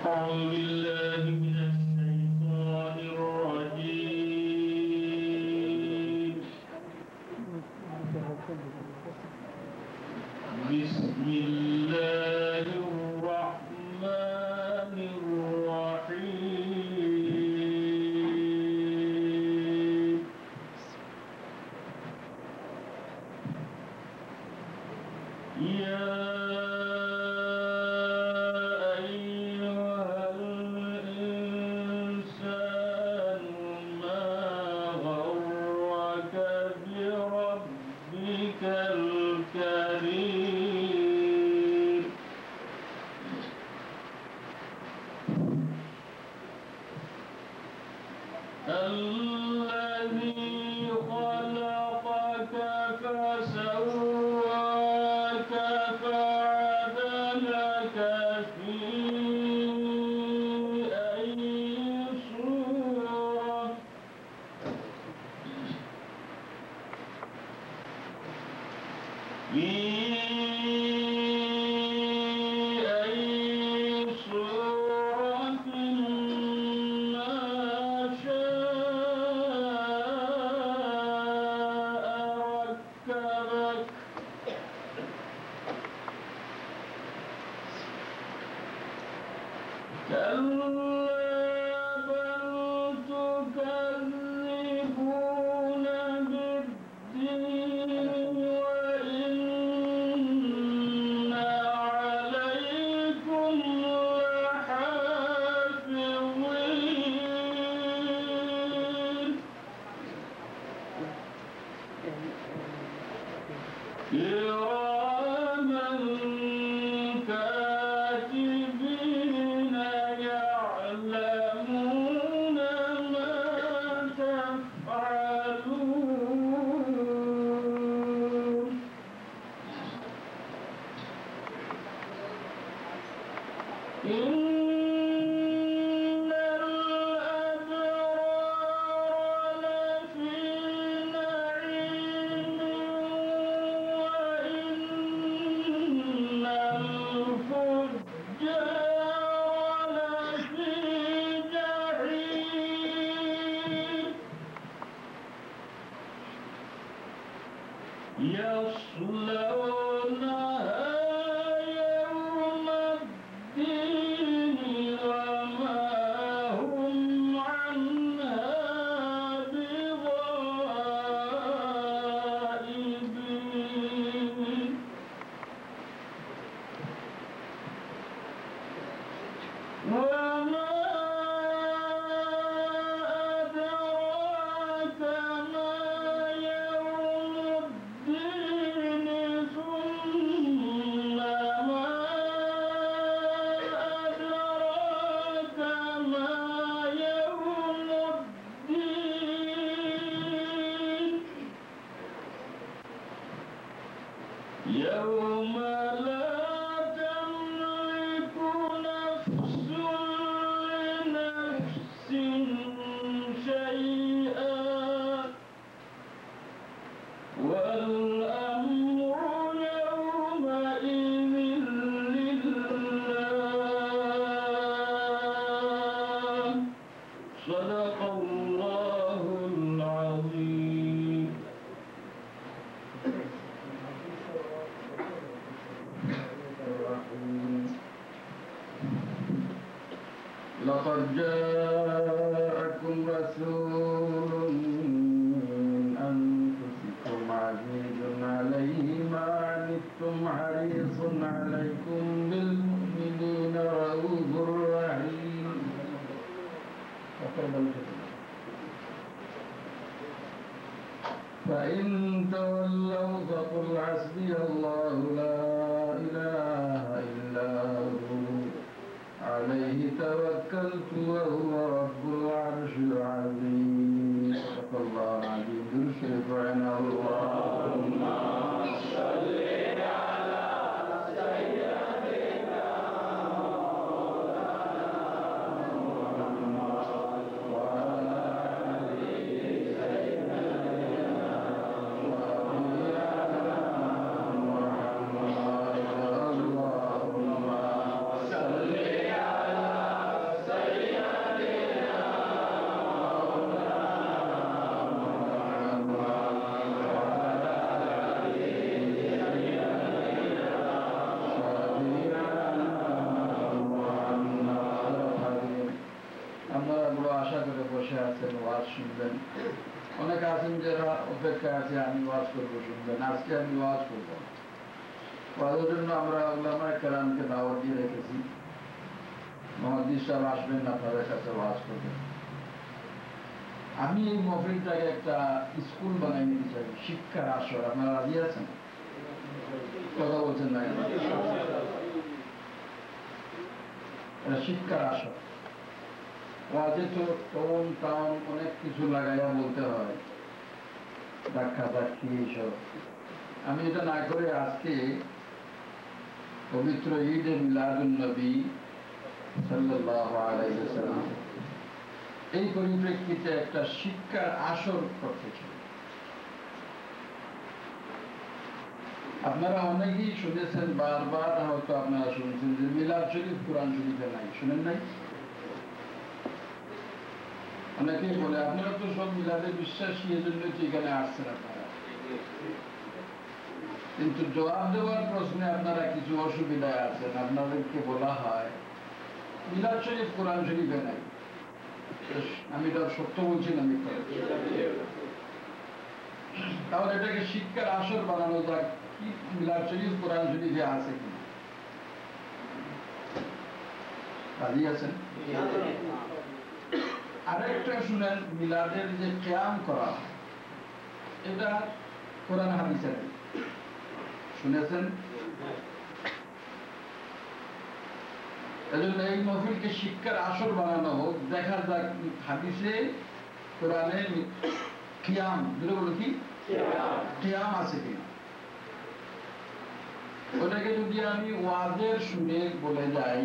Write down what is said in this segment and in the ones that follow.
أعوذ بالله من الشيطان الرجيم. بسم الله الرحمن الرحيم. يا أيها الإنسان ما غرك بربك الكريم الذي خلقك فسواك فعدلك في أي صورة ما شاء ركبك كلا بل تكذبون بالدين وإن عليكم لحافظين كراما كاتبين يعلمون ما تفعلون إن الأبرار لفي نعيم وإن الفجار لفي جحيم يصلونها يوم الدين وما هم عنها بغائبين وما أدراك ما يوم الدين ثم ما أدراك ما يوم الدين يوم لا تملك نفس لنفس شيئا والأمر يومئذ لله صدق الله العظيم. لقد جاءكم رسول من أنفسكم عزيز عليه ما عنتم حريص عليكم بالمؤمنين رؤوف رحيم. فإن تولوا فقل حسبي الله لا إله إلا هو عليه توكلت وهو رب العرش العظيم. صدق الله العظيم. شفعنا اللهم صل على سيدنا محمد وعلى آل سيدنا محمد. اللهم صل على শুনবেন, অনেকে আছেন যারা অপেক্ষা আছে আমি ওয়াজ করবো শুনবেন, আজকে আমি ওয়াজ করবো। ওয়াজের জন্য আমরা উলামায়ে কেরামকে দাওয়াত দিয়ে রেখেছি, মুহাদ্দিস সাহেব আসবেন আপনাদের কাছে ওয়াজ করবেন। আমি এই মহফিলটাকে একটা স্কুল বানাই নিতে চাই, শিক্ষার আসর। আপনারা রাজি আছেন? কথা বলছেন না কেন? শিক্ষার আসর। ওয়াজে তো টোন টাউন অনেক কিছু লাগাইয়া বলতে হয়, ধাক্কা ধাক্কি এইসব। আমি এটা না করে আজকে পবিত্র ঈদে মিলাদুন নবী সাল্লাল্লাহু আলাইহি ওয়াসাল্লাম এই পরিপ্রেক্ষিতে একটা শিক্ষার আসর করতে চাই। আপনারা অনেকেই শুনেছেন, বারবার হয়তো আপনারা শুনেছেন যে মিলাদ শরীফ কোরআন শরীফে নাই। শুনেন নাই? অনেকেই বলে আপনারা তো সব মিলাদে বিশ্বাসী, এজন্য তো এখানে আসছেন আপনারা। কিন্তু জবাব দেওয়ার প্রশ্নে আপনারা কিছু অসুবিধায় আছেন। আপনাদেরকে বলা হয় মিলাদ শরীফ কোরআন শরীফে নাই। আমি এটা সত্য বলছি না মিথ্যা? তাহলে এটাকে শিক্ষার আসর বানানো যাক, কি মিলাদ শরীফ কোরআন শরীফে আছে কিনা। রাজি আছেন? আরেকটা শুনেন, মিলাদের যে কিয়াম করা এটা কোরআন হাদিসে নেই। শুনেছেন? এজন্য এই মহফিলকে শিক্ষার আসর বানানো হোক, দেখা যাক হাদিসে কোরআনে কিয়াম, যেটা বলো কি কিয়াম আছে কিনা। ওটাকে যদি আমি ওয়াজের শুনে বলে যাই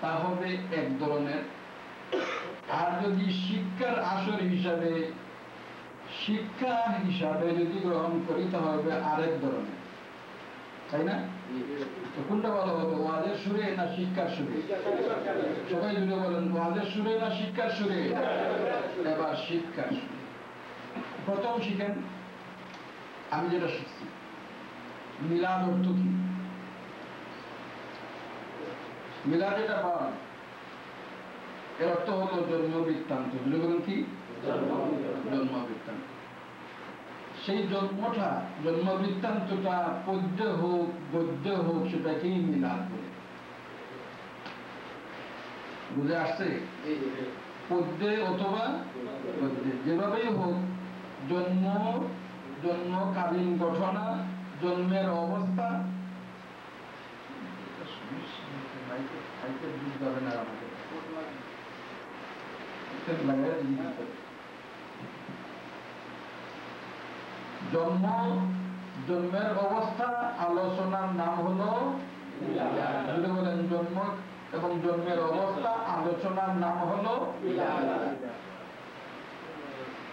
তাহলে এক ধরনের, আর যদি শিক্ষার আসর হিসাবে শিক্ষা হিসাবে যদি গ্রহণ করি তাহলে আরেক ধরনের, তাই না? কোনটা ভালো হবে, ওয়াজের সুরে না শিক্ষার সুরে? সবাই জুড়ে বলেন, ওয়াজের সুরে না শিক্ষার সুরে? এবার শিক্ষার সুরে। প্রথম শিখেন, আমি যেটা শিখছি মিলাদ অর্থ কি। মিলাদ যেটা পান এর অর্থ হলো জন্ম বৃত্তান্ত। জুড়ে বলেন কি? জন্ম বৃত্তান্ত। সেই জন্মটা, জন্ম বৃত্তান্তটা পদ্যে হোক গদ্যে হোক সেটাকেই মিলাদ বলে। বুঝে আসছে? পদ্যে অথবা গদ্যে, যেভাবেই হোক জন্ম, জন্মকালীন ঘটনা, জন্মের অবস্থা। জন্ম, জন্মের অবস্থা আলোচনার নাম হলো যদি বলেন জন্ম এবং জন্মের অবস্থা আলোচনার নাম হলো।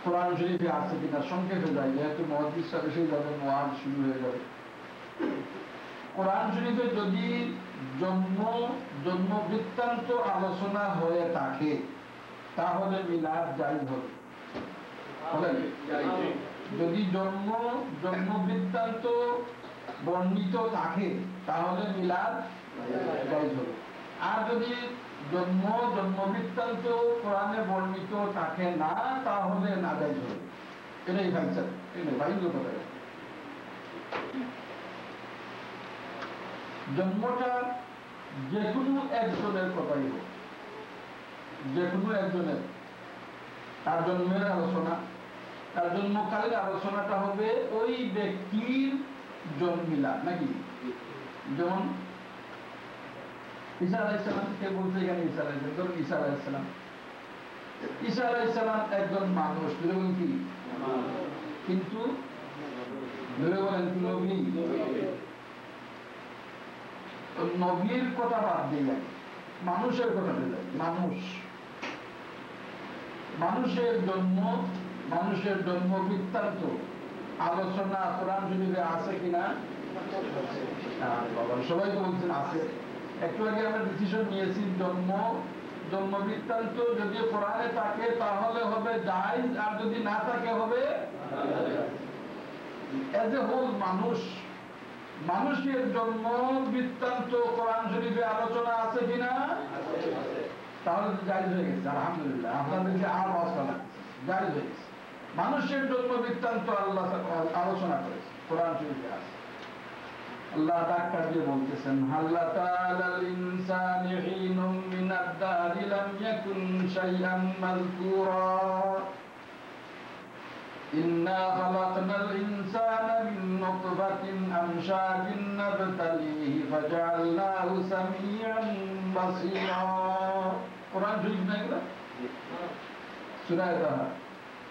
কোরআন শরীফে আছে কিনা সংক্ষেপে যাই, যেহেতু মুহাদ্দিস সাহেব এসে যাবেন, ওয়াজ শুরু হয়ে যাবে। কোরআন শরীফে যদি জন্ম বৃত্তান্ত আলোচনা হয়ে থাকে তাহলে মিলাদ জায়েজ হবে। যদি জন্ম বৃত্তান্ত বর্ণিত থাকে তাহলে মিলাদ জায়েজ হবে। আর যদি জন্ম বৃত্তান্ত কোরআনে বর্ণিত থাকে না তাহলে না জায়েজ হবে। এটাই ভাইচার, ভাই কথা। জন্মটা যে কোনো একজনের কথাই হোক, যে কোনো একজনের, তার জন্মের আলোচনা, তার জন্মকালের আলোচনাটা হবে ওই ব্যক্তির জন্মিলা নাকি। যেমন ঈসা আলাইহিস সালাম কে বলতে এখানে ঈসা আলাইহিস সালাম, ধরুন ঈসা আলাইহিস সালাম, ঈসা আলাইহিস সালাম একজন মানুষ, ধরে বলেন কি, কিন্তু ধরে বলেন কি নবী। নবীর কথা বাদ দিয়ে মানুষের কথা দিলে, মানুষের জন্ম বৃত্তান্ত আলোচনা কোরআন শরীফে আছে কিনা? সবাই তো বলছেন আছে। একটু আগে আমরা ডিসিশন নিয়েছি জন্ম বৃত্তান্ত যদি কোরআনে থাকে তাহলে হবে জায়েজ, আর যদি না থাকে হবে এজ এ হোল মানুষের জন্ম বৃত্তান্ত কোরআন শরীফে আলোচনা আছে কিনা? তাহলে তো জায়েজ হয়ে গেছে। আলহামদুলিল্লাহ, আপনাদেরকে আর ওয়াজ করা লাগছে। জায়েজ হয়ে গেছে। মানুষের জন্ম বৃত্তান্ত আল্লাহ আলোচনা করেছে, কোরআন শরীফে আছে। আল্লাহ ডাক্তার দিয়ে বলতেছেন, হাল্লা তাআলাল ইনসানি হিনুম মিনাদ দারি লাম ইয়াকুন শাইআম মাযকুরা ইন্না খালাকনাল ইনসানা মিন নুতফাতিন আমশাজিন নাবতালিহি ফাজআলনাহু সামিআন বাসীরা। কোরআন শরীফ না এগুলো? সূরা তাহা